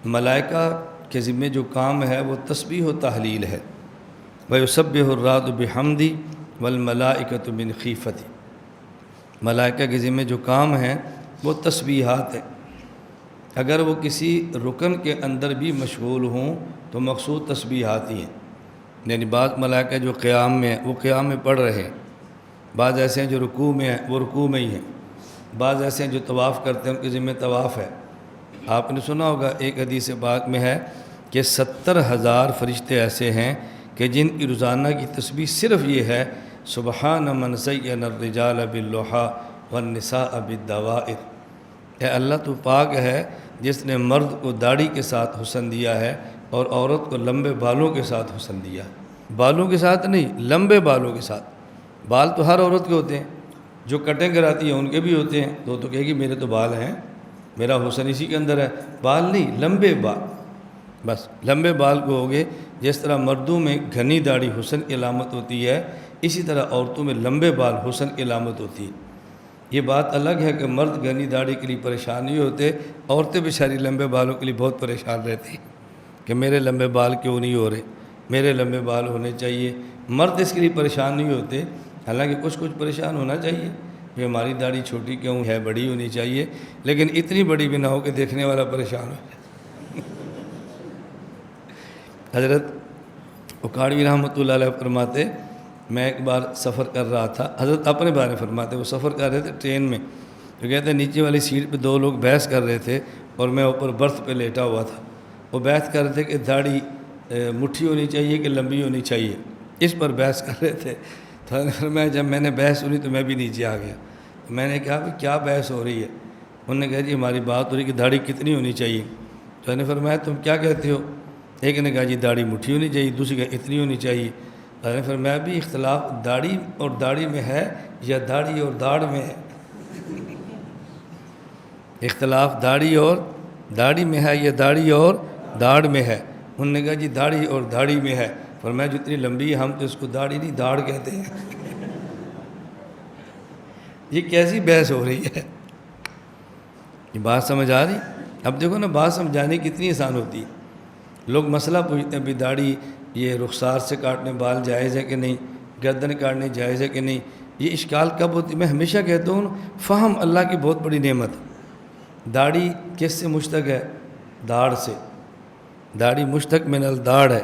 ملائکہ کے ذمے جو کام ہے وہ تسبیح و تحلیل ہے۔ وَيُسَبِّحُ الرَّعْدُ بِحَمْدِهِ وَالْمَلَائِكَةُ مِنْ خِیفَتِهِ۔ ملائکہ کے ذمے جو کام ہے وہ تسبیحات ہے۔ اگر وہ کسی رکن کے اندر بھی مشغول ہوں تو مقصود تسبیحات ہی ہیں۔ یعنی بعض ملائکہ جو قیام میں ہیں وہ قیام میں پڑھ رہے ہیں، بعض ایسے ہیں جو رکوع میں ہیں وہ رکوع میں ہی ہیں، بعض ایسے ہیں جو طواف کرتے ہیں ان کے ذمہ طواف ہے۔ آپ نے سنا ہوگا ایک حدیث پاک میں ہے کہ 70,000 فرشتے ایسے ہیں کہ جن کی روزانہ کی تسبیح صرف یہ ہے سبحان من زین الرجال باللحیٰ والنساء بالدوائر۔ اے اللہ تو پاک ہے جس نے مرد کو داڑھی کے ساتھ حسن دیا ہے اور عورت کو لمبے بالوں کے ساتھ حسن دیا ہے۔ بالوں کے ساتھ نہیں، لمبے بالوں کے ساتھ۔ بال تو ہر عورت کے ہوتے ہیں، جو کٹیں کراتی ہیں ان کے بھی ہوتے ہیں، تو کہے گی میرے تو بال ہیں، میرا حسن اسی کے اندر ہے۔ بال نہیں، لمبے بال، بس لمبے بال کو ہوگے۔ جس طرح مردوں میں گھنی داڑھی حسن کی علامت ہوتی ہے، اسی طرح عورتوں میں لمبے بال حسن کی علامت ہوتی ہے۔ یہ بات الگ ہے کہ مرد گھنی داڑھی کے لیے پریشان نہیں ہوتے، عورتیں بیچاری لمبے بالوں کے لیے بہت پریشان رہتی ہیں کہ میرے لمبے بال کیوں نہیں ہو رہے، میرے لمبے بال ہونے چاہیے۔ مرد اس کے لیے پریشان نہیں ہوتے، حالانکہ کچھ پریشان ہونا چاہیے کہ ہماری داڑھی چھوٹی کیوں ہے، بڑی ہونی چاہیے، لیکن اتنی بڑی بھی نہ ہو کہ دیکھنے والا پریشان ہو جائے۔ حضرت اکاڑوی رحمۃ اللہ علیہ فرماتے، میں ایک بار سفر کر رہا تھا، حضرت اپنے بارے میں فرماتے، وہ سفر کر رہے تھے ٹرین میں، تو کہتے ہیں نیچے والی سیٹ پہ 2 لوگ بحث کر رہے تھے اور میں اوپر برتھ پہ لیٹا ہوا تھا۔ وہ بحث کر رہے تھے کہ داڑھی مٹھی ہونی چاہیے کہ لمبی ہونی چاہیے، اس پر بحث کر رہے تھے۔ تو جب میں نے بحث سنی تو میں بھی نیچے آ گیا۔ میں نے کہا کیا بحث ہو رہی ہے؟ انہوں نے کہا جی ہماری بات ہو رہی کہ داڑھی کتنی ہونی چاہیے۔ تو میں نے فرمایا تم کیا کہتے ہو؟ ایک نے کہا جی داڑھی مٹھی ہونی چاہیے، دوسری کہا اتنی ہونی چاہیے۔ میں نے فرمایا بھی اختلاف داڑھی اور داڑھی میں ہے یا داڑھی اور داڑھ میں ہے؟ اختلاف داڑھی اور داڑھی میں ہے یا داڑھی اور داڑھ میں ہے؟ انہوں نے کہا جی داڑھی اور داڑھی میں ہے۔ فرمایا جتنی لمبی ہے ہم تو اس کو داڑھی نہیں داڑھ کہتے ہیں۔ یہ کیسی بحث ہو رہی ہے؟ یہ بات سمجھ آ رہی؟ اب دیکھو نا، بات سمجھانے کتنی آسان ہوتی ہے۔ لوگ مسئلہ پوچھتے ہیں بھی داڑھی یہ رخسار سے کاٹنے بال جائز ہے کہ نہیں، گردن کاٹنے جائز ہے کہ نہیں، یہ اشکال کب ہوتی ہے؟ میں ہمیشہ کہتا ہوں فہم اللہ کی بہت بڑی نعمت ہے۔ داڑھی کس سے مشتق ہے؟ داڑھ سے۔ داڑھی مشتق من الداڑھ ہے۔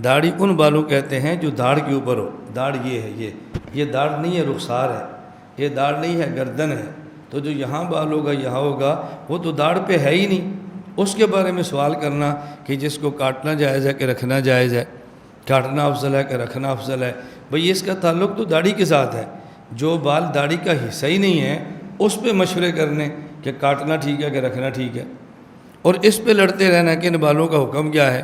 داڑھی ان بالوں کہتے ہیں جو داڑھ کے اوپر ہو۔ داڑھ یہ ہے، یہ داڑھ نہیں ہے، رخسار ہے، یہ داڑھ نہیں ہے، گردن ہے۔ تو جو یہاں بال ہوگا یہاں ہوگا وہ تو داڑھ پہ ہے ہی نہیں۔ اس کے بارے میں سوال کرنا کہ جس کو کاٹنا جائز ہے کہ رکھنا جائز ہے، کاٹنا افضل ہے کہ رکھنا افضل ہے، بھئی اس کا تعلق تو داڑھی کے ساتھ ہے۔ جو بال داڑھی کا حصہ ہی نہیں ہے اس پہ مشورے کرنے کہ کاٹنا ٹھیک ہے کہ رکھنا ٹھیک ہے، اور اس پہ لڑتے رہنا کہ ان بالوں کا حکم کیا ہے،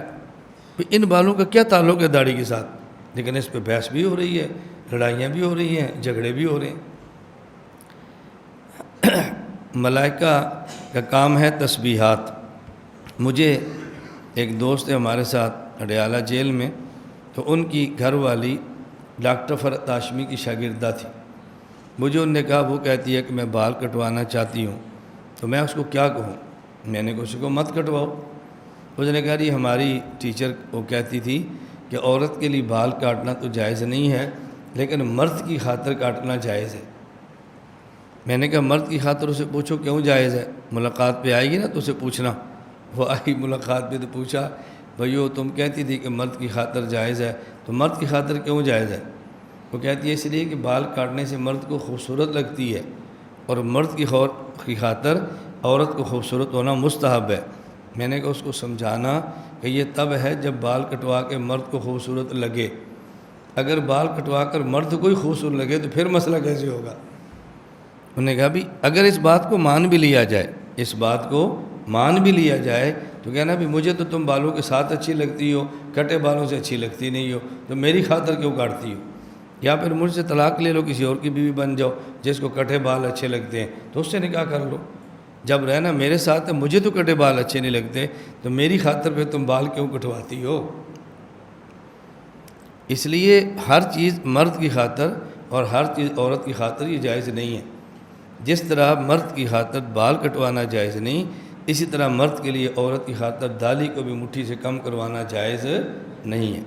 ان بالوں کا کیا تعلق ہے داڑھی کے ساتھ۔ لیکن اس پہ بحث بھی ہو رہی ہے، لڑائیاں بھی ہو رہی ہیں، جھگڑے بھی ہو رہے ہیں۔ ملائکہ کا کام ہے تسبیحات۔ مجھے ایک دوست ہے ہمارے ساتھ اڈیالہ جیل میں، تو ان کی گھر والی ڈاکٹر فرحت ہاشمی کی شاگردہ تھی۔ مجھے انہوں نے کہا، وہ کہتی ہے کہ میں بال کٹوانا چاہتی ہوں، تو میں اس کو کیا کہوں؟ میں نے کہا اس کو مت کٹواؤ۔ اس نے کہا جی ہماری ٹیچر وہ کہتی تھی کہ عورت کے لیے بال کاٹنا تو جائز نہیں ہے لیکن مرد کی خاطر کاٹنا جائز ہے۔ میں نے کہا مرد کی خاطر اسے پوچھو کیوں جائز ہے، ملاقات پہ آئے گی نا تو اسے پوچھنا۔ وہ آئی ملاقات پہ تو پوچھا، بھائیو تم کہتی تھی کہ مرد کی خاطر جائز ہے، تو مرد کی خاطر کیوں جائز ہے؟ وہ کہتی ہے اس لیے کہ بال کاٹنے سے مرد کو خوبصورت لگتی ہے، اور مرد کی خاطر عورت کو خوبصورت ہونا مستحب ہے۔ میں نے کہا اس کو سمجھانا کہ یہ تب ہے جب بال کٹوا کے مرد کو خوبصورت لگے، اگر بال کٹوا کر مرد کو ہی خوبصورت لگے تو پھر مسئلہ کیسے ہوگا؟ انہوں نے کہا بھی اگر اس بات کو مان بھی لیا جائے، اس بات کو مان بھی لیا جائے تو کہنا بھی مجھے تو تم بالوں کے ساتھ اچھی لگتی ہو، کٹے بالوں سے اچھی لگتی نہیں ہو، تو میری خاطر کیوں کاٹتی ہو؟ یا پھر مجھ سے طلاق لے لو، کسی اور کی بیوی بن جاؤ جس کو کٹے بال اچھے لگتے ہیں تو اس سے نکاح کر لو۔ جب رہنا میرے ساتھ ہے، مجھے تو کٹے بال اچھے نہیں لگتے، تو میری خاطر پہ تم بال کیوں کٹواتی ہو؟ اس لیے ہر چیز مرد کی خاطر اور ہر چیز عورت کی خاطر یہ جائز نہیں ہے۔ جس طرح مرد کی خاطر بال کٹوانا جائز نہیں، اسی طرح مرد کے لیے عورت کی خاطر دالی کو بھی مٹھی سے کم کروانا جائز نہیں ہے۔